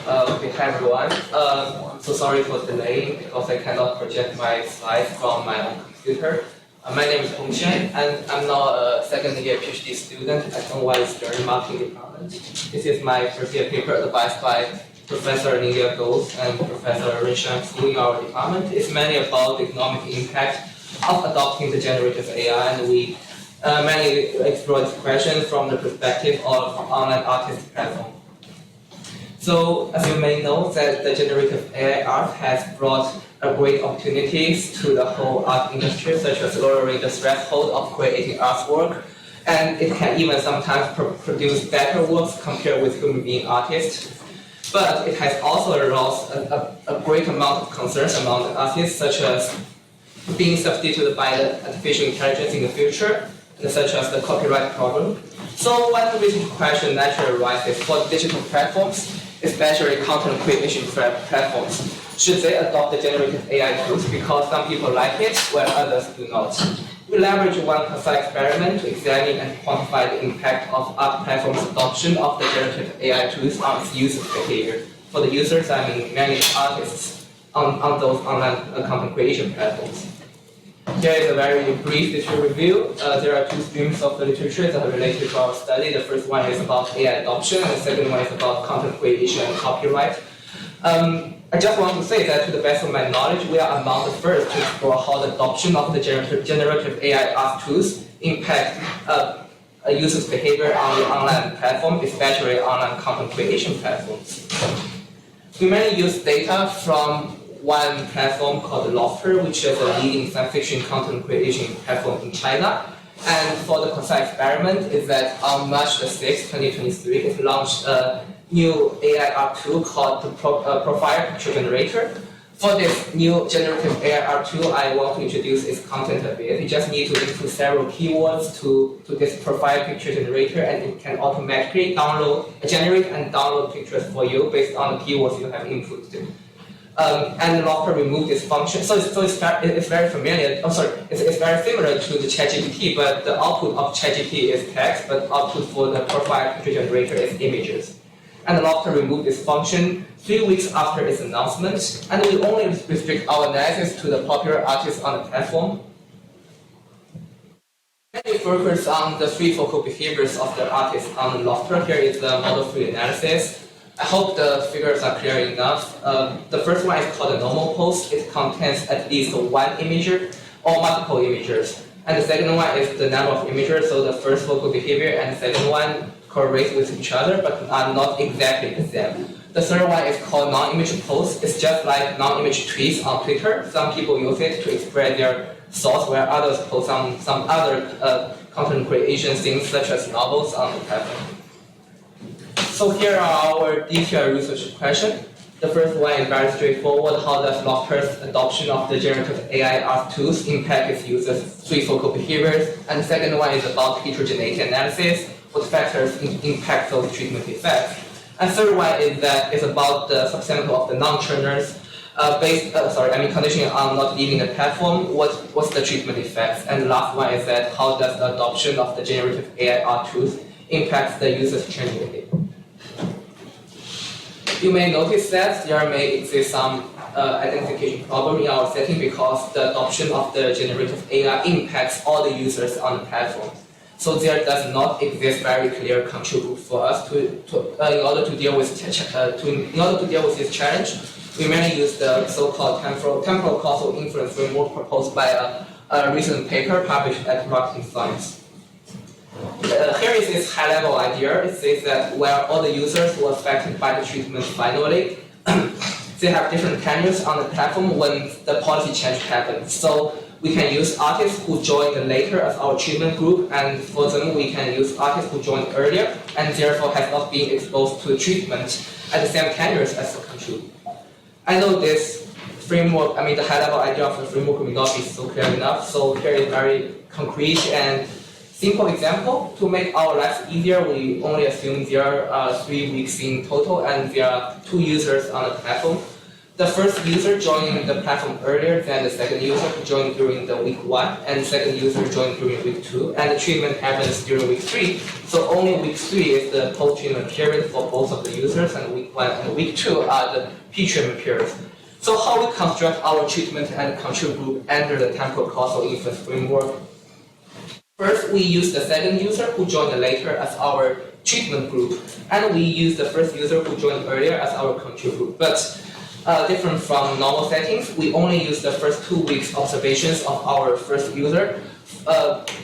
Okay, hi everyone. So sorry for delaying because I cannot project my slides from my own computer. My name is Hongxian, and I'm now a second-year PhD student at NY's Journal Marketing Department. This is my first-year paper advised by Professor Lilia Gold and Professor Renshan Fu in our department. It's mainly about the economic impact of adopting the generative AI, and we mainly explore this question from the perspective of online artist platform. So, as you may know, that the generative AI art has brought great opportunities to the whole art industry, such as lowering the threshold of creating artwork, and it can even sometimes produce better works compared with human being artists. But it has also aroused a great amount of concerns among the artists, such as being substituted by the artificial intelligence in the future, and such as the copyright problem. So one reason question naturally arises for digital platforms, especially content creation platforms. Should they adopt the generative AI tools because some people like it, while others do not? We leverage one precise experiment to examine and quantify the impact of art platforms' adoption of the generative AI tools on its users' behavior. For the users, I mean many artists on those online content creation platforms. Here is a very brief literature review. There are two streams of the literature that are related to our study. The first one is about AI adoption, and the second one is about content creation and copyright. I just want to say that to the best of my knowledge, we are among the first to explore how the adoption of the generative AI art tools impact a user's behavior on the online platform, especially online content creation platforms. We mainly use data from one platform called Lofter, which is a leading science fiction content creation platform in China. And for the precise experiment is that on March the 6th, 2023, it launched a new AI art tool called the Profile Picture Generator. For this new generative AI art tool, I want to introduce its content a bit. You just need to input several keywords to this Profile Picture Generator, and it can automatically generate and download pictures for you based on the keywords you have inputted. And Lofter removed this function, so it's very familiar. It's very similar to the ChatGPT, but the output of ChatGPT is text, but output for the Profile Picture Generator is images. And Lofter removed this function 3 weeks after its announcement, and we only restrict our analysis to the popular artists on the platform. We focus on the three focal behaviors of the artists on Lofter. Here is the model-free analysis. I hope the figures are clear enough. The first one is called a normal post. It contains at least one imager or multiple images. And the second one is the number of images, so the first focal behavior and the second one correlate with each other but are not exactly the same. The third one is called non-image post. It's just like non-image tweets on Twitter. Some people use it to express their thoughts, where others post some other content creation things such as novels on the platform. So here are our detailed research questions. The first one is very straightforward. How does Lofter's adoption of the generative AI art tools impact its users' three focal behaviors? And the second one is about heterogeneity analysis. What factors impact those treatment effects? And third one is about the subsample of the non-churners conditioning on not leaving the platform. What's the treatment effects? And the last one is that how does the adoption of the generative AI art tools impact the user's churning behavior? You may notice that there may exist some identification problem in our setting because the adoption of the generative AI impacts all the users on the platform. So there does not exist very clear control group for us in order to deal with this challenge. We mainly use the so-called temporal causal inference framework proposed by a recent paper published at Marketing Science. Here is this high-level idea. It says that while all the users were affected by the treatment finally, they have different tenures on the platform when the policy change happens. So we can use artists who joined later as our treatment group, and for them we can use artists who joined earlier and therefore have not been exposed to treatment at the same tenures as the control. I know this framework, the high-level idea of the framework will not be so clear enough, so here is very concrete and simple example. To make our lives easier, we only assume there are 3 weeks in total and there are 2 users on the platform. the first user joined the platform earlier than the second user who joined during the week 1, and the second user joined during week 2, and the treatment happens during week 3. So only week 3 is the post-treatment period for both of the users, and week 1 and week 2 are the pre-treatment periods. So how we construct our treatment and control group under the temporal causal inference framework? First, we use the second user who joined later as our treatment group, and we use the first user who joined earlier as our control group. But different from normal settings, we only use the first 2 weeks observations of our first user,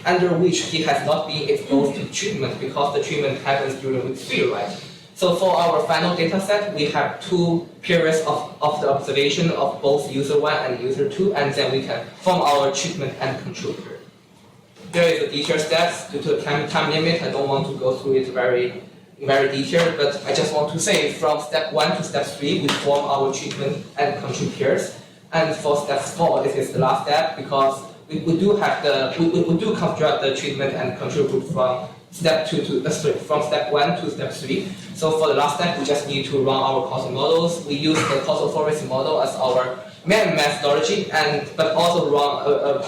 under which he has not been exposed to treatment because the treatment happens during week 3, right? So for our final data set, we have 2 periods of the observation of both user 1 and user 2, and then we can form our treatment and control period. Here is the detailed steps. Due to the time limit, I don't want to go through it very detailed, but I just want to say from step 1 to step 3, we form our treatment and control pairs. And for step 4, this is the last step because we do construct the treatment and control group from step 1 to step 3. So for the last step, we just need to run our causal models. We use the causal forest model as our main methodology, but also run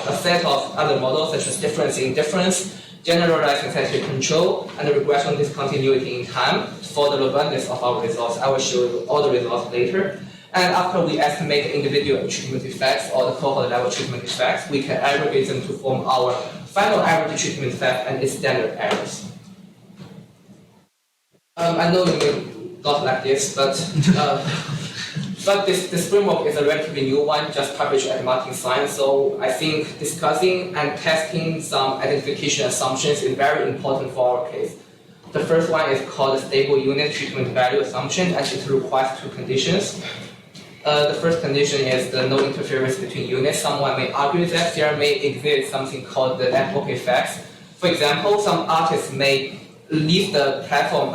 a set of other models such as difference in difference, generalized synthetic control, and regression discontinuity in time for the robustness of our results. I will show you all the results later. And after we estimate the individual treatment effects or the cohort level treatment effects, we can aggregate them to form our final average treatment effect and its standard errors. I know you may not like this, but this framework is a relatively new one, just published at Marketing Science. So I think discussing and testing some identification assumptions is very important for our case. The first one is called the stable unit treatment value assumption, and it requires 2 conditions. The first condition is the no interference between units. Someone may argue that there may exist something called the network effects. For example, some artists may leave the platform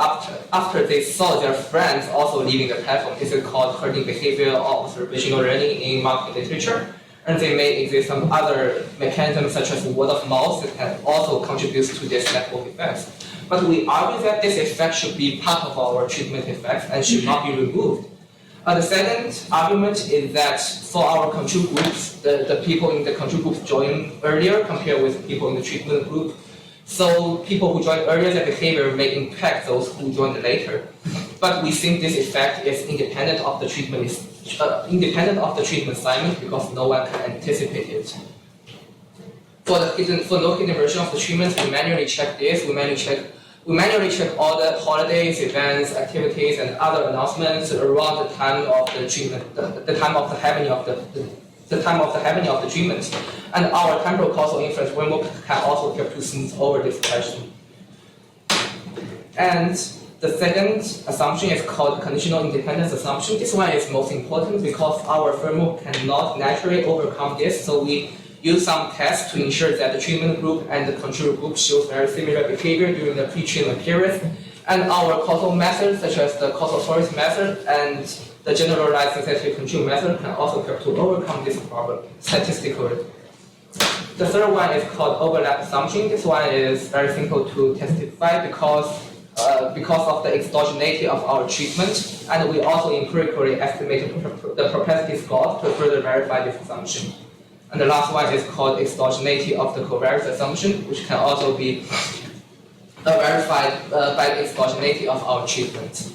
after they saw their friends also leaving the platform. This is called herding behavior or observational learning in marketing literature. And there may exist some other mechanisms such as word of mouth that can also contribute to this network effects. But we argue that this effect should be part of our treatment effects and should not be removed. The second argument is that for our control groups, the people in the control group join earlier compared with people in the treatment group. So people who join earlier, their behavior may impact those who join later. But we think this effect is independent of the treatment assignment because no one can anticipate it. For no hidden version of the treatment, we manually check this. We manually check all the holidays, events, activities, and other announcements around the time of the treatment, the time of the happening of the treatment. And our temporal causal inference framework can also help to smooth over this question. And the second assumption is called conditional independence assumption. This one is most important because our framework cannot naturally overcome this. So we use some tests to ensure that the treatment group and the control group shows very similar behavior during the pre-treatment period. And our causal methods, such as the causal forest method and the generalized synthetic control method, can also help to overcome this problem statistically. The third one is called overlap assumption. This one is very simple to testify because of the exogeneity of our treatment, and we also empirically estimated the propensity score to further verify this assumption. And the last one is called exogeneity of the covariance assumption, which can also be verified by the exogeneity of our treatment.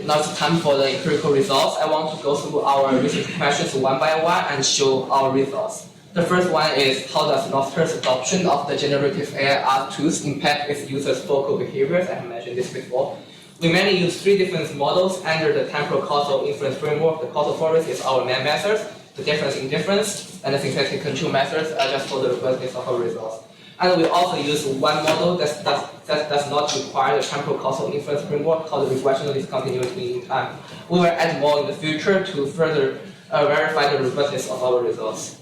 Now it's time for the empirical results. I want to go through our research questions one by one and show our results. The first one is how does Nosters' adoption of the generative AI art tools impact its users' focal behaviors? I have mentioned this before. We mainly use 3 different models under the temporal causal inference framework. The causal forest is our main method. The difference in difference and the synthetic control methods are just for the robustness of our results. And we also use one model that does not require the temporal causal inference framework called the regressional discontinuity in time. We will add more in the future to further verify the robustness of our results.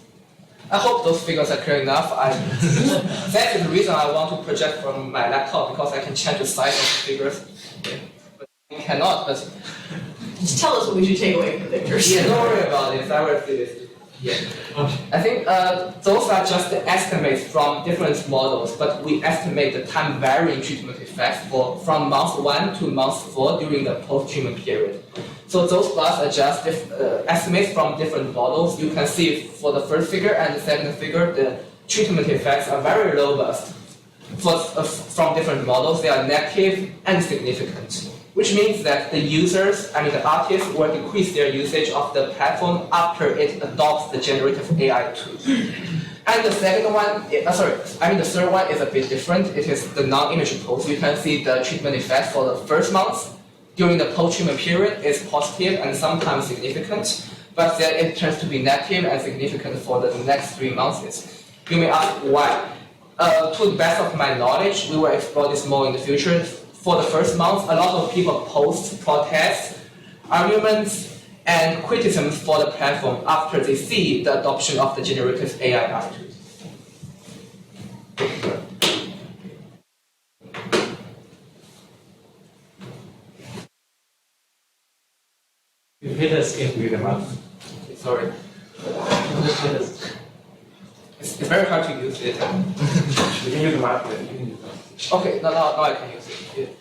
I hope those figures are clear enough. That is the reason I want to project from my laptop because I can change the size of the figures. But I cannot, but just tell us what we should take away from the pictures. Yeah, don't worry about this. I will see this. Yeah. I think those are just the estimates from different models, but we estimate the time varying treatment effects from month 1 to month 4 during the post-treatment period. So those bars are just estimates from different models. You can see for the first figure and the second figure, the treatment effects are very robust. From different models, they are negative and significant, which means that the artists will decrease their usage of the platform after it adopts the generative AI tool. And the third one is a bit different. It is the non-image pose. You can see the treatment effect for the first month during the post-treatment period is positive and sometimes significant, but then it turns to be negative and significant for the next 3 months. You may ask why. To the best of my knowledge, we will explore this more in the future. For the first month, a lot of people post protests, arguments, and criticisms for the platform after they see the adoption of the generative AI tools. You hit us in with the mouth. Sorry. It's very hard to use it. You can use the mouth. Okay, now I can use it.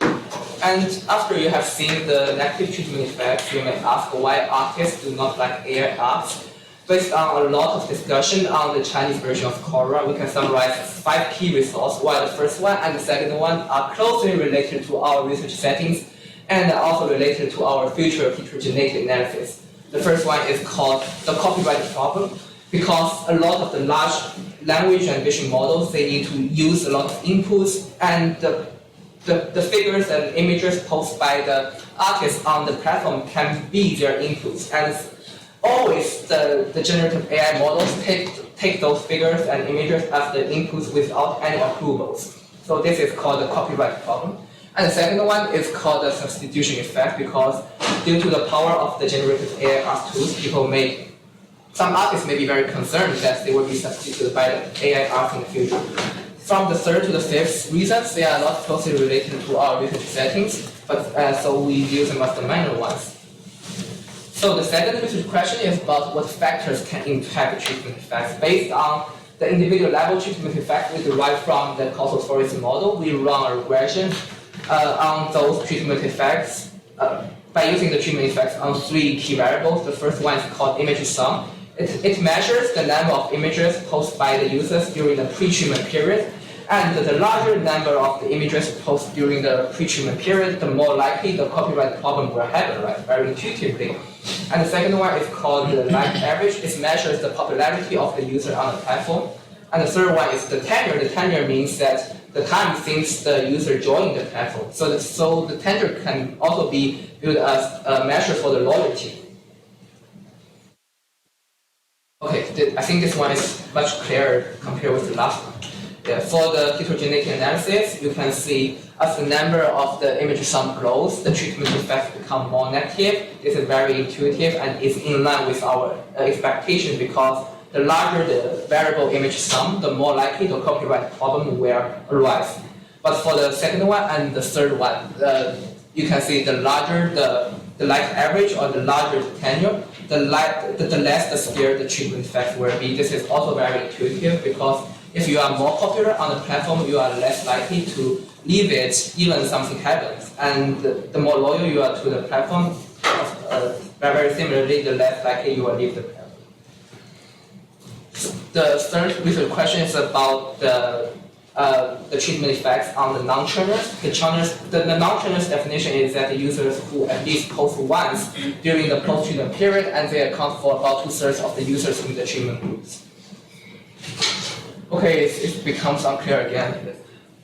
And after you have seen the negative treatment effects, you may ask why artists do not like AI arts. Based on a lot of discussion on the Chinese version of Quora, we can summarize 5 key results, while the first one and the second one are closely related to our research settings and are also related to our future heterogeneity analysis. The first one is called the copyright problem, because a lot of the large language and vision models, they need to use a lot of inputs, and the figures and images posted by the artists on the platform can be their inputs. And always the generative AI models take those figures and images as the inputs without any approvals. So this is called the copyright problem. And the second one is called the substitution effect, because due to the power of the generative AI art tools, some artists may be very concerned that they will be substituted by the AI art in the future. From the third to the fifth reasons, they are not closely related to our research settings, but so we view them as the minor ones. So the second research question is about what factors can impact treatment effects. Based on the individual level treatment effect we derive from the causal stories model, we run a regression on those treatment effects by using the treatment effects on 3 key variables. The first one is called image sum. It measures the number of images posted by the users during the pre-treatment period, and the larger number of the images posted during the pre-treatment period, the more likely the copyright problem will happen, right? Very intuitively. And the second one is called the like average. It measures the popularity of the user on the platform. And the third one is the tenure. The tenure means that the time since the user joined the platform. So the tenure can also be viewed as a measure for the loyalty. Okay, I think this one is much clearer compared with the last one. Yeah, for the heterogeneity analysis, you can see as the number of the image sum grows, the treatment effects become more negative. This is very intuitive and is in line with our expectation, because the larger the variable image sum, the more likely the copyright problem will arise. But for the second one and the third one, you can see the larger the life average or the larger the tenure, the less the scale the treatment effect will be. This is also very intuitive, because if you are more popular on the platform, you are less likely to leave it even something happens. And the more loyal you are to the platform, very similarly, the less likely you will leave the platform. The third research question is about the treatment effects on the non-churners. The non-churners definition is that the users who at least post once during the post-treatment period, and they account for about 2/3 of the users in the treatment groups. Okay, it becomes unclear again.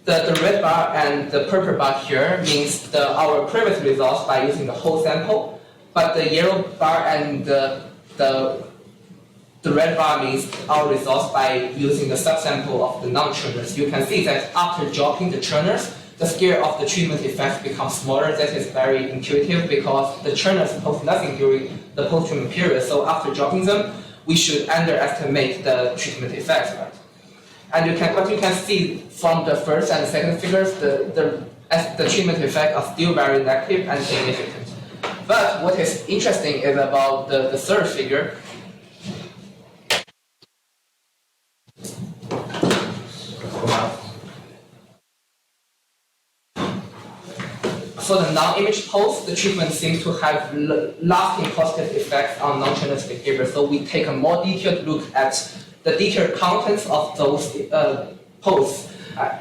The red bar and the purple bar here means our previous results by using the whole sample, but the yellow bar and the red bar means our results by using the subsample of the non-churners. You can see that after dropping the churners, the scale of the treatment effects becomes smaller. That is very intuitive, because the churners post nothing during the post-treatment period. So after dropping them, we should underestimate the treatment effects, right? And what you can see from the first and second figures, the treatment effects are still very negative and significant. But what is interesting is about the third figure. for the non-image posts, the treatment seems to have lasting positive effects on non-trainers' behavior. So we take a more detailed look at the detailed contents of those posts.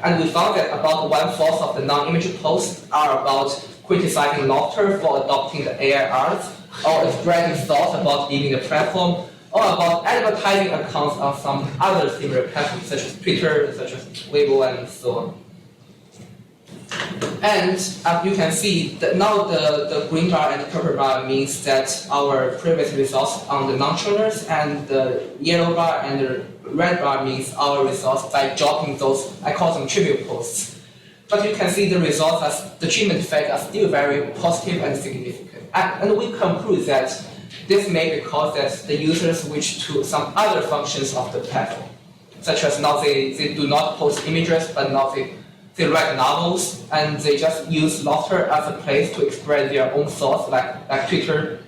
And we found that about 1/4 of the non-image posts are about criticizing Lofter for adopting the AI art, or expressing thoughts about leaving the platform, or about advertising accounts on some other similar platforms, such as Twitter, such as Weibo, and so on. And as you can see, now the green bar and the purple bar means that our previous results on the non-trainers, and the yellow bar and the red bar means our results by dropping those, I call them tribute posts. But you can see the results as the treatment effects are still very positive and significant. And we conclude that this may be because that the users switch to some other functions of the platform, such as now they do not post images, but now they write novels, and they just use Lofter as a place to express their own thoughts, like Twitter.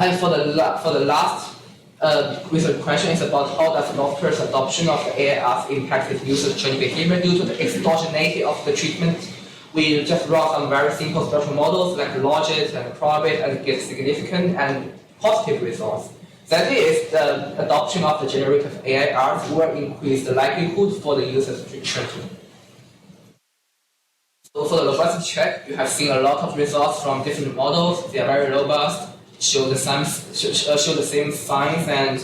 And for the last research question is about how does Lofter's adoption of the AI art impact its users' training behavior due to the exogeneity of the treatment. We just run some very simple structural models like logit and probit and get significant and positive results. That is, the adoption of the generative AI art will increase the likelihood for the users to train. So for the robustness check, you have seen a lot of results from different models. They are very robust, show the same signs and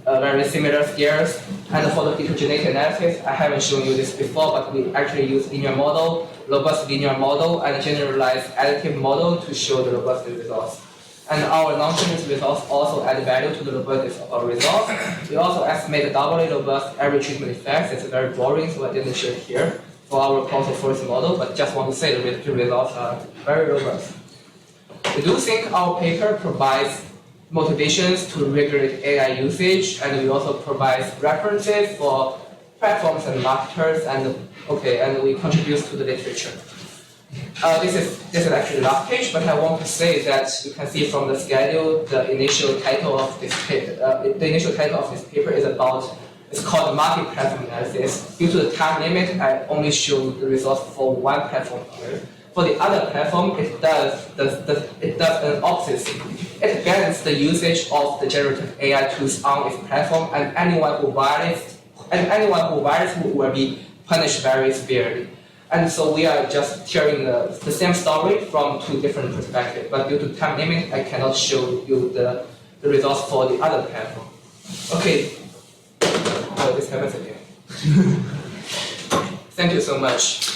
very similar scales. And for the heterogeneity analysis, I haven't shown you this before, but we actually use linear model, robust linear model, and generalized additive model to show the robust results. And our non-trained results also add value to the robustness of our results. We also estimate the doubly robust every treatment effects. It's very boring, so I didn't show it here for our causal force model, but just want to say the results are very robust. We do think our paper provides motivations to regulate AI usage, and we also provide references for platforms and marketers, and we contribute to the literature. This is actually the last page, but I want to say that you can see from the schedule the initial title of this paper is called Multi-Platform Analysis. Due to the time limit, I only show the results for one platform here. For the other platform, it does an opposite thing. It bans the usage of the generative AI tools on its platform, and anyone who violates will be punished very severely. And so we are just sharing the same story from two different perspectives. But due to time limit, I cannot show you the results for the other platform. Okay. Oh, this happens again. Thank you so much.